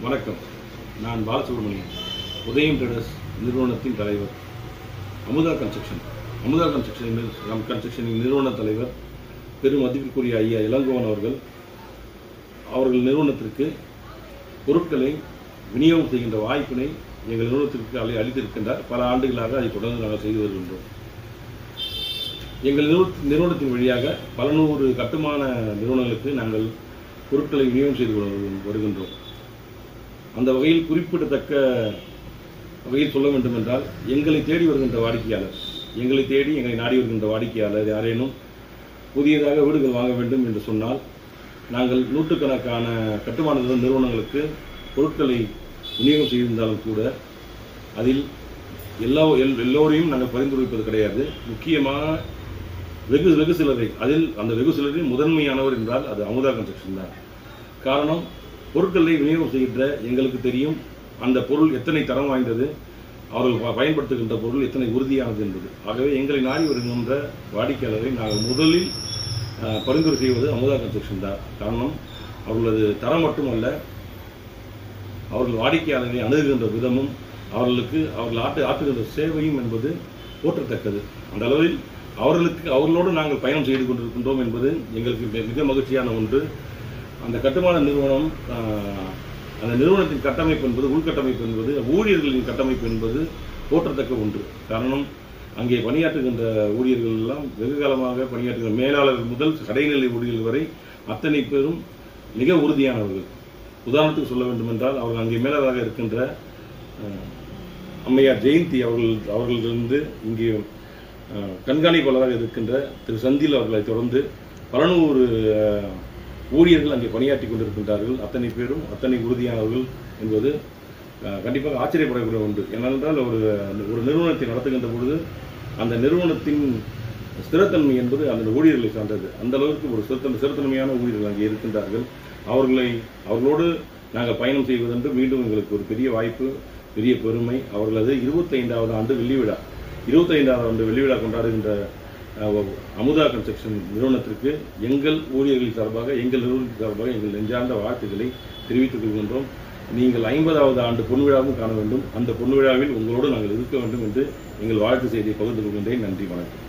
வணக்கம். நான் பாலசுப்ரமணியன், உதயம் ட்ரேடர்ஸ் நிறுவனத்தின் தலைவர். அமுதா கன்ஸ்ட்ரக்ஷனின் நிறுவன தலைவர் பெரும் மதிப்பிற்குரிய ஐயா இளங்கோவன் அவர்கள் நிறுவனத்திற்கு பொருட்களை விநியோகம் செய்கின்ற வாய்ப்பினை எங்கள் நிறுவனத்திற்கு அளித்திருக்கின்றார். பல ஆண்டுகளாக அதை தொடர்ந்து நாங்கள் செய்து வருகின்றோம். எங்கள் நிறுவனத்தின் வழியாக பல நூறு கட்டுமான நிறுவனங்களுக்கு நாங்கள் பொருட்களை விநியோகம் செய்து வருகின்றோம். அந்த வகையில் குறிப்பிடத்தக்க வகையில் சொல்ல வேண்டும் என்றால், எங்களை தேடி வருகின்ற வாடிக்கையாளர், எங்களை நாடி வருகின்ற வாடிக்கையாளர் யாரேனும் புதியதாக வீடுகள் வாங்க வேண்டும் என்று சொன்னால், நாங்கள் நூற்றுக்கணக்கான கட்டுமான நிறுவனங்களுக்கு பொருட்களை விநியோகம் செய்திருந்தாலும் கூட அதில் எல்லோரையும் நாங்கள் பரிந்துரைப்பது கிடையாது. முக்கியமாக வெகு சிலரை, அதில் அந்த வெகு சிலரில் முதன்மையானவர் என்றால் அது அமுதா கன்ஸ்ட்ரக்ஷன் தான். காரணம், பொருட்களை விநியோகம் செய்கின்ற எங்களுக்கு தெரியும் அந்த பொருள் எத்தனை தரம் வாய்ந்தது, அவர்கள் பயன்படுத்துகின்ற பொருள் எத்தனை உறுதியானது என்பது. ஆகவே எங்களை நாடி வருகின்ற வாடிக்கையாளரை நாங்கள் முதலில் பரிந்துரை செய்வது அமுதா கன்ஸ்ட்ரக்ஷன் தான். காரணம், அவர்களது தரம் மட்டுமல்ல, அவர்கள் வாடிக்கையாளர்களை அணுகுகின்ற விதமும் அவர்கள் ஆற்றுகின்ற சேவையும் என்பது போற்றத்தக்கது. அந்த அளவில் அவர்களோடு நாங்கள் பயணம் செய்து கொண்டிருக்கின்றோம் என்பது எங்களுக்கு மிக மகிழ்ச்சியான ஒன்று. அந்த கட்டுமான நிறுவனம், அந்த நிறுவனத்தின் கட்டமைப்பு என்பது, உள்கட்டமைப்பு என்பது, ஊழியர்களின் கட்டமைப்பு என்பது போற்றத்தக்க ஒன்று. காரணம், அங்கே பணியாற்றுகின்ற ஊழியர்கள் எல்லாம் வெகு காலமாக பணியாற்றுகின்ற மேலாளர்கள் முதல் கடைநிலை ஊழியர்கள் வரை அத்தனை பேரும் மிக உறுதியானவர்கள். உதாரணத்துக்கு சொல்ல வேண்டும் என்றால், அவர்கள் அங்கே மேலாளராக இருக்கின்ற அம்மையார் ஜெயந்தி அவர்களிருந்து இங்கே கண்காணிப்பாளராக இருக்கின்ற திரு செந்தில் அவர்களை தொடர்ந்து பல நூறு ஊழியர்கள் அங்கே பணியாற்றி கொண்டிருக்கின்றார்கள். அத்தனை பேரும் அத்தனை உறுதியானவர்கள் என்பது கண்டிப்பாக ஆச்சரியப்படக்கூடிய ஒன்று. ஏனென்றால் ஒரு நிறுவனத்தை நடத்துகின்ற பொழுது அந்த நிறுவனத்தின் ஸ்திரத்தன்மை என்பது அந்த ஊழியர்களை சார்ந்தது. அந்த அளவுக்கு ஒரு ஸ்திரத்தன்மையான ஊழியர்கள் அங்கே இருக்கின்றார்கள். அவர்களோடு நாங்கள் பயணம் செய்வதென்று மீண்டும் எங்களுக்கு ஒரு பெரிய வாய்ப்பு, பெரிய பெருமை. அவர்களது 25வது ஆண்டு வெள்ளி விழா, 25வது ஆண்டு வெள்ளி விழா கொண்டாடுகின்ற அமுதா கன்ஸ்ட்ரக்ஷன் நிறுவனத்திற்கு எங்கள் ஊழியர்கள் சார்பாக, எங்கள் நிறுவனத்தின் சார்பாக எங்கள் நெஞ்சார்ந்த வாழ்த்துக்களை தெரிவித்துக் கொள்கின்றோம். நீங்கள் 50வது ஆண்டு பொன்விழாவும் காண வேண்டும். அந்த பொன்விழாவில் உங்களோடு நாங்கள் இருக்க வேண்டும் என்று எங்கள் வாழ்த்து செய்தியை பகிர்ந்து கொள்கின்றேன். நன்றி, வணக்கம்.